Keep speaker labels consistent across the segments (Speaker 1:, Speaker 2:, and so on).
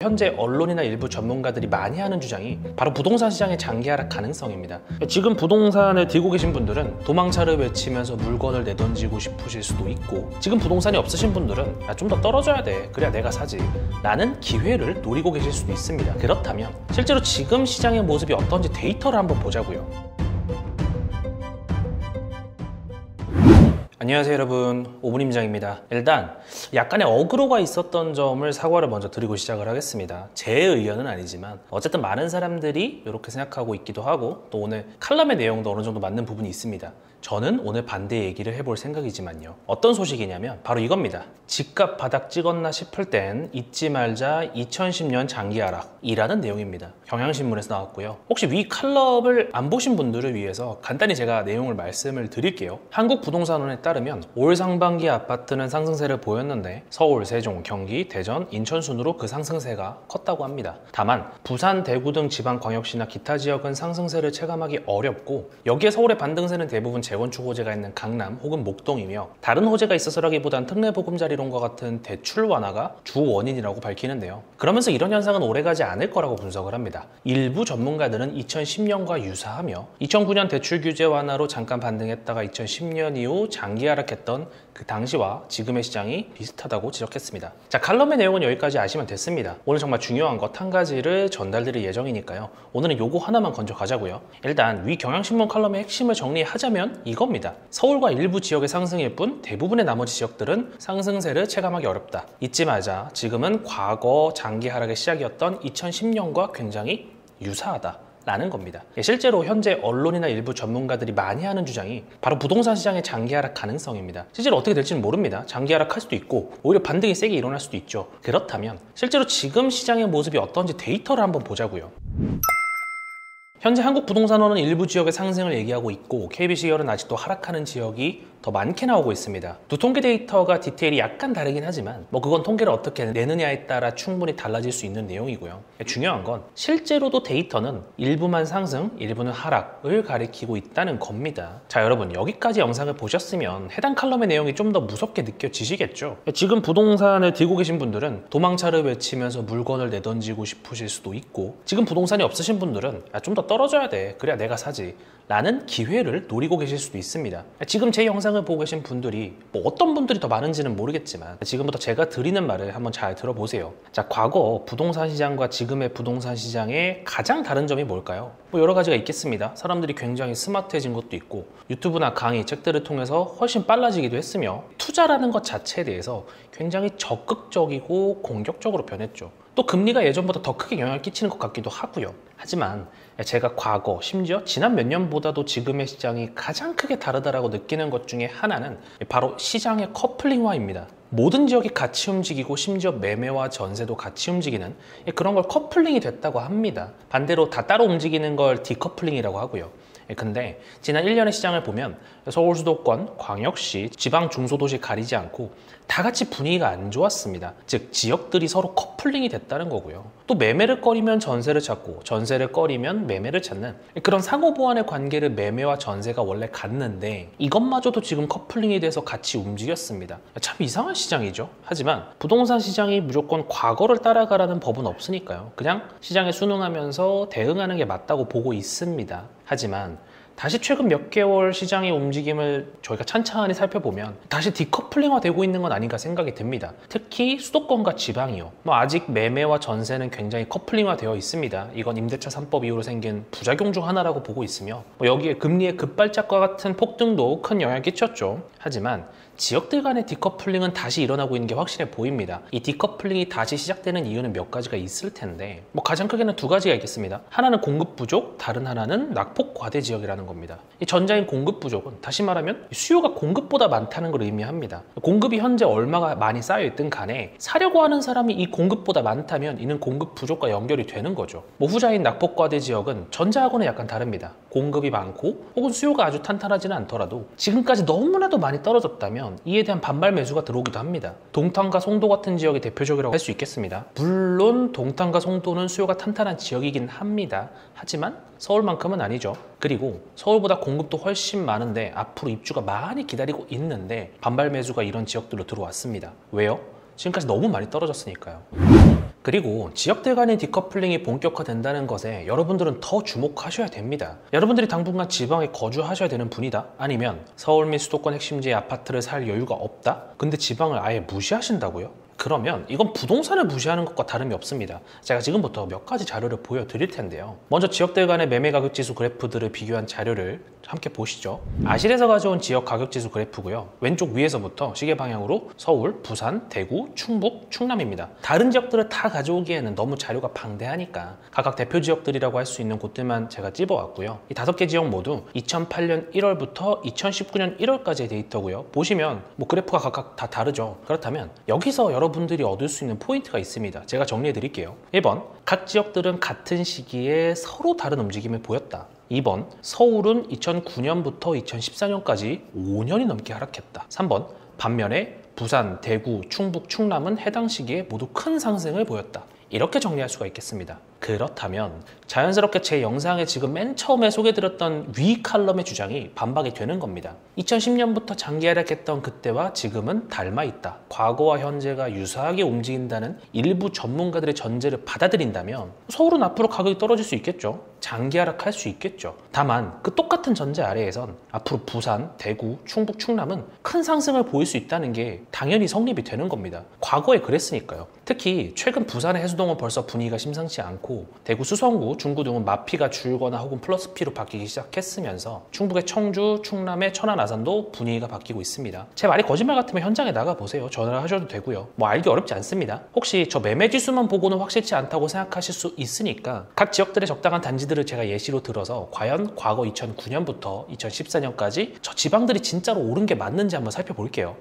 Speaker 1: 현재 언론이나 일부 전문가들이 많이 하는 주장이 바로 부동산 시장의 장기 하락 가능성입니다. 지금 부동산을 들고 계신 분들은 도망차를 외치면서 물건을 내던지고 싶으실 수도 있고, 지금 부동산이 없으신 분들은 좀 더 떨어져야 돼, 그래야 내가 사지 라는 기회를 노리고 계실 수도 있습니다. 그렇다면 실제로 지금 시장의 모습이 어떤지 데이터를 한번 보자고요. 안녕하세요 여러분, 오분임장입니다. 일단 약간의 어그로가 있었던 점을 사과를 먼저 드리고 시작을 하겠습니다. 제 의견은 아니지만 어쨌든 많은 사람들이 이렇게 생각하고 있기도 하고, 또 오늘 칼럼의 내용도 어느 정도 맞는 부분이 있습니다. 저는 오늘 반대 얘기를 해볼 생각이지만요. 어떤 소식이냐면 바로 이겁니다. 집값 바닥 찍었나 싶을 땐 잊지 말자 2010년 장기 하락이라는 내용입니다. 경향신문에서 나왔고요. 혹시 위 칼럼을 안 보신 분들을 위해서 간단히 제가 내용을 말씀을 드릴게요. 한국부동산원에 따르면 올 상반기 아파트는 상승세를 보였는데 서울, 세종, 경기, 대전, 인천 순으로 그 상승세가 컸다고 합니다. 다만 부산, 대구 등 지방광역시나 기타 지역은 상승세를 체감하기 어렵고, 여기에 서울의 반등세는 대부분 재건축 호재가 있는 강남 혹은 목동이며, 다른 호재가 있어서라기보단 특례보금자리론과 같은 대출 완화가 주 원인이라고 밝히는데요. 그러면서 이런 현상은 오래가지 않을 거라고 분석을 합니다. 일부 전문가들은 2010년과 유사하며 2009년 대출 규제 완화로 잠깐 반등했다가 2010년 이후 장기 하락했던 그 당시와 지금의 시장이 비슷하다고 지적했습니다. 자, 칼럼의 내용은 여기까지 아시면 됐습니다. 오늘 정말 중요한 것 한 가지를 전달드릴 예정이니까요. 오늘은 요거 하나만 건져 가자고요. 일단 위 경향신문 칼럼의 핵심을 정리하자면 이겁니다. 서울과 일부 지역의 상승일 뿐 대부분의 나머지 지역들은 상승세를 체감하기 어렵다. 잊지 말자, 지금은 과거 장기 하락의 시작이었던 2010년과 굉장히 유사하다 라는 겁니다. 실제로 현재 언론이나 일부 전문가들이 많이 하는 주장이 바로 부동산 시장의 장기 하락 가능성입니다. 실제로 어떻게 될지는 모릅니다. 장기 하락할 수도 있고 오히려 반등이 세게 일어날 수도 있죠. 그렇다면 실제로 지금 시장의 모습이 어떤지 데이터를 한번 보자고요. 현재 한국부동산원은 일부 지역의 상승을 얘기하고 있고, KBC열은 아직도 하락하는 지역이 더 많게 나오고 있습니다. 두 통계 데이터가 디테일이 약간 다르긴 하지만 그건 통계를 어떻게 내느냐에 따라 충분히 달라질 수 있는 내용이고요. 중요한 건 실제로도 데이터는 일부만 상승, 일부는 하락을 가리키고 있다는 겁니다. 자, 여러분 여기까지 영상을 보셨으면 해당 칼럼의 내용이 좀 더 무섭게 느껴지시겠죠? 지금 부동산을 들고 계신 분들은 도망차를 외치면서 물건을 내던지고 싶으실 수도 있고, 지금 부동산이 없으신 분들은 좀 더 떨어져야 돼, 그래야 내가 사지 라는 기회를 노리고 계실 수도 있습니다. 지금 제 영상을 보고 계신 분들이 어떤 분들이 더 많은지는 모르겠지만 지금부터 제가 드리는 말을 한번 잘 들어보세요. 자, 과거 부동산 시장과 지금의 부동산 시장의 가장 다른 점이 뭘까요? 여러 가지가 있겠습니다. 사람들이 굉장히 스마트해진 것도 있고, 유튜브나 강의, 책들을 통해서 훨씬 빨라지기도 했으며, 투자라는 것 자체에 대해서 굉장히 적극적이고 공격적으로 변했죠. 또 금리가 예전보다 더 크게 영향을 끼치는 것 같기도 하고요. 하지만 제가 과거, 심지어 지난 몇 년보다도 지금의 시장이 가장 크게 다르다라고 느끼는 것 중에 하나는 바로 시장의 커플링화입니다. 모든 지역이 같이 움직이고 심지어 매매와 전세도 같이 움직이는 그런 걸 커플링이 됐다고 합니다. 반대로 다 따로 움직이는 걸 디커플링이라고 하고요. 근데 지난 1년의 시장을 보면 서울 수도권, 광역시, 지방 중소도시 가리지 않고 다 같이 분위기가 안 좋았습니다. 즉 지역들이 서로 커플링이 됐다는 거고요. 또 매매를 꺼리면 전세를 찾고, 전세를 꺼리면 매매를 찾는 그런 상호보완의 관계를 매매와 전세가 원래 갖는데, 이것마저도 지금 커플링이 돼서 같이 움직였습니다. 참 이상한 시장이죠. 하지만 부동산 시장이 무조건 과거를 따라가라는 법은 없으니까요. 그냥 시장에 순응하면서 대응하는 게 맞다고 보고 있습니다. 하지만 다시 최근 몇 개월 시장의 움직임을 저희가 찬찬히 살펴보면 다시 디커플링화 되고 있는 건 아닌가 생각이 듭니다. 특히 수도권과 지방이요. 아직 매매와 전세는 굉장히 커플링화 되어 있습니다. 이건 임대차 3법 이후로 생긴 부작용 중 하나라고 보고 있으며, 여기에 금리의 급발작과 같은 폭등도 큰 영향을 끼쳤죠. 하지만 지역들 간의 디커플링은 다시 일어나고 있는 게 확실해 보입니다. 이 디커플링이 다시 시작되는 이유는 몇 가지가 있을 텐데, 가장 크게는 두 가지가 있겠습니다. 하나는 공급 부족, 다른 하나는 낙폭 과대 지역이라는 겁니다. 이 전자인 공급 부족은 다시 말하면 수요가 공급보다 많다는 걸 의미합니다. 공급이 현재 얼마가 많이 쌓여있든 간에 사려고 하는 사람이 이 공급보다 많다면 이는 공급 부족과 연결이 되는 거죠. 후자인 낙폭 과대 지역은 전자하고는 약간 다릅니다. 공급이 많고 혹은 수요가 아주 탄탄하지는 않더라도 지금까지 너무나도 많이 떨어졌다면 이에 대한 반발 매수가 들어오기도 합니다. 동탄과 송도 같은 지역이 대표적이라고 할 수 있겠습니다. 물론 동탄과 송도는 수요가 탄탄한 지역이긴 합니다. 하지만 서울만큼은 아니죠. 그리고 서울보다 공급도 훨씬 많은데 앞으로 입주가 많이 기다리고 있는데 반발 매수가 이런 지역들로 들어왔습니다. 왜요? 지금까지 너무 많이 떨어졌으니까요. 그리고 지역들 간의 디커플링이 본격화된다는 것에 여러분들은 더 주목하셔야 됩니다. 여러분들이 당분간 지방에 거주하셔야 되는 분이다? 아니면 서울 및 수도권 핵심지의 아파트를 살 여유가 없다? 근데 지방을 아예 무시하신다고요? 그러면 이건 부동산을 무시하는 것과 다름이 없습니다. 제가 지금부터 몇 가지 자료를 보여드릴 텐데요. 먼저 지역들 간의 매매 가격 지수 그래프들을 비교한 자료를 함께 보시죠. 아실에서 가져온 지역 가격 지수 그래프고요. 왼쪽 위에서부터 시계 방향으로 서울, 부산, 대구, 충북, 충남입니다. 다른 지역들을 다 가져오기에는 너무 자료가 방대하니까 각각 대표 지역들이라고 할 수 있는 곳들만 제가 찝어왔고요. 이 5개 지역 모두 2008년 1월부터 2019년 1월까지의 데이터고요. 보시면 뭐 그래프가 각각 다 다르죠. 그렇다면 여기서 여러분들이 얻을 수 있는 포인트가 있습니다. 제가 정리해 드릴게요. 1번, 각 지역들은 같은 시기에 서로 다른 움직임을 보였다. 2번, 서울은 2009년부터 2014년까지 5년이 넘게 하락했다. 3번, 반면에 부산, 대구, 충북, 충남은 해당 시기에 모두 큰 상승을 보였다. 이렇게 정리할 수가 있겠습니다. 그렇다면 자연스럽게 제 영상에 지금 맨 처음에 소개드렸던 위 칼럼의 주장이 반박이 되는 겁니다. 2010년부터 장기 하락했던 그때와 지금은 닮아 있다. 과거와 현재가 유사하게 움직인다는 일부 전문가들의 전제를 받아들인다면 서울은 앞으로 가격이 떨어질 수 있겠죠. 장기 하락할 수 있겠죠. 다만 그 똑같은 전제 아래에선 앞으로 부산, 대구, 충북, 충남은 큰 상승을 보일 수 있다는 게 당연히 성립이 되는 겁니다. 과거에 그랬으니까요. 특히 최근 부산의 해수동은 벌써 분위기가 심상치 않고 대구 수성구, 중구 등은 마피가 줄거나 혹은 플러스 P로 바뀌기 시작했으면서 충북의 청주, 충남의 천안, 아산도 분위기가 바뀌고 있습니다. 제 말이 거짓말 같으면 현장에 나가보세요. 전화를 하셔도 되고요. 뭐 알기 어렵지 않습니다. 혹시 저 매매 지수만 보고는 확실치 않다고 생각하실 수 있으니까 각 지역들의 적당한 단지들을 제가 예시로 들어서 과연 과거 2009년부터 2014년까지 저 지방들이 진짜로 오른 게 맞는지 한번 살펴볼게요.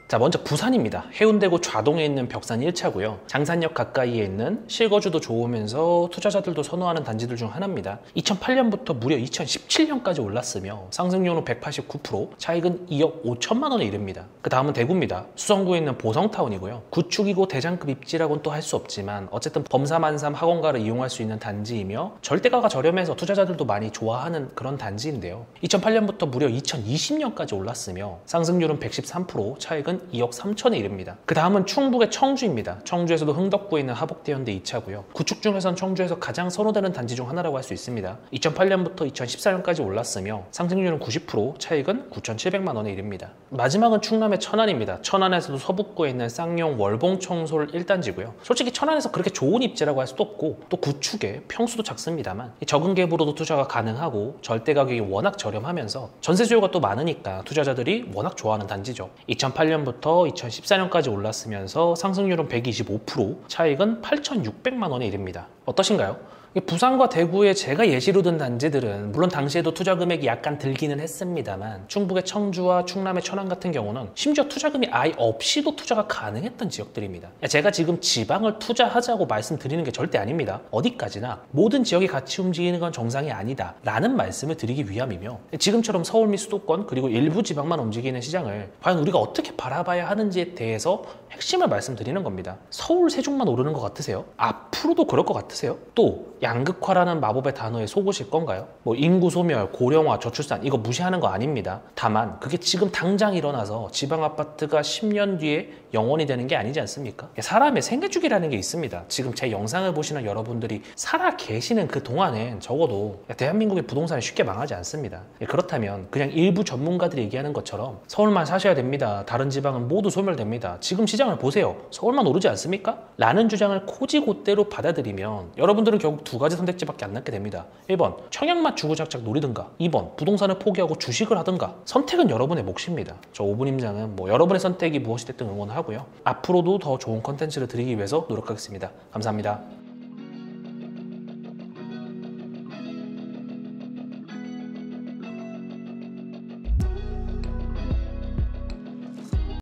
Speaker 1: 자, 먼저 부산입니다. 해운대구 좌동에 있는 벽산 1차고요. 장산역 가까이에 있는 실거주도 좋으면서 투자자들도 선호하는 단지들 중 하나입니다. 2008년부터 무려 2017년까지 올랐으며 상승률은 189%, 차익은 2억 5천만 원에 이릅니다. 그 다음은 대구입니다. 수성구에 있는 보성타운이고요. 구축이고 대장급 입지라고는 또 할 수 없지만 어쨌든 범사만삼 학원가를 이용할 수 있는 단지이며 절대가가 저렴해서 투자자들도 많이 좋아하는 그런 단지인데요. 2008년부터 무려 2020년까지 올랐으며 상승률은 113%, 차익은 2억 3천에 이릅니다. 그 다음은 충북의 청주입니다. 청주에서도 흥덕구에 있는 하복대현대 2차고요. 구축 중에선 청주에서 가장 선호되는 단지 중 하나라고 할 수 있습니다. 2008년부터 2014년까지 올랐으며 상승률은 90%, 차익은 9,700만 원에 이릅니다. 마지막은 충남의 천안입니다. 천안에서도 서북구에 있는 쌍용 월봉청솔 1단지고요. 솔직히 천안에서 그렇게 좋은 입지라고 할 수도 없고 또 구축에 평수도 작습니다만 적은 갭으로도 투자가 가능하고 절대 가격이 워낙 저렴하면서 전세 수요가 또 많으니까 투자자들이 워낙 좋아하는 단지죠. 2008년부터 2014년까지 올랐으면서 상승률은 125%, 차익은 8,600만 원에 이릅니다. 어떠신가요? 부산과 대구에 제가 예시로 든 단지들은 물론 당시에도 투자 금액이 약간 들기는 했습니다만 충북의 청주와 충남의 천안 같은 경우는 심지어 투자금이 아예 없이도 투자가 가능했던 지역들입니다. 제가 지금 지방을 투자하자고 말씀드리는 게 절대 아닙니다. 어디까지나 모든 지역이 같이 움직이는 건 정상이 아니다 라는 말씀을 드리기 위함이며 지금처럼 서울 및 수도권 그리고 일부 지방만 움직이는 시장을 과연 우리가 어떻게 바라봐야 하는지에 대해서 핵심을 말씀드리는 겁니다. 서울 세종만 오르는 것 같으세요? 앞으로도 그럴 것 같으세요? 또 양극화라는 마법의 단어에 속으실 건가요? 뭐 인구 소멸, 고령화, 저출산 이거 무시하는 거 아닙니다. 다만 그게 지금 당장 일어나서 지방 아파트가 10년 뒤에 영원히 되는 게 아니지 않습니까? 사람의 생애주기라는 게 있습니다. 지금 제 영상을 보시는 여러분들이 살아 계시는 그 동안엔 적어도 대한민국의 부동산이 쉽게 망하지 않습니다. 그렇다면 그냥 일부 전문가들이 얘기하는 것처럼 서울만 사셔야 됩니다. 다른 지방은 모두 소멸됩니다. 지금 시장을 보세요. 서울만 오르지 않습니까? 라는 주장을 코지고대로 받아들이면 여러분들은 결국 두 가지 선택지밖에 안 남게 됩니다. 1번 청약만 주구장창 노리든가 2번 부동산을 포기하고 주식을 하든가 선택은 여러분의 몫입니다. 저 5분 임장은 뭐 여러분의 선택이 무엇이 됐든 응원하고요. 앞으로도 더 좋은 컨텐츠를 드리기 위해서 노력하겠습니다. 감사합니다.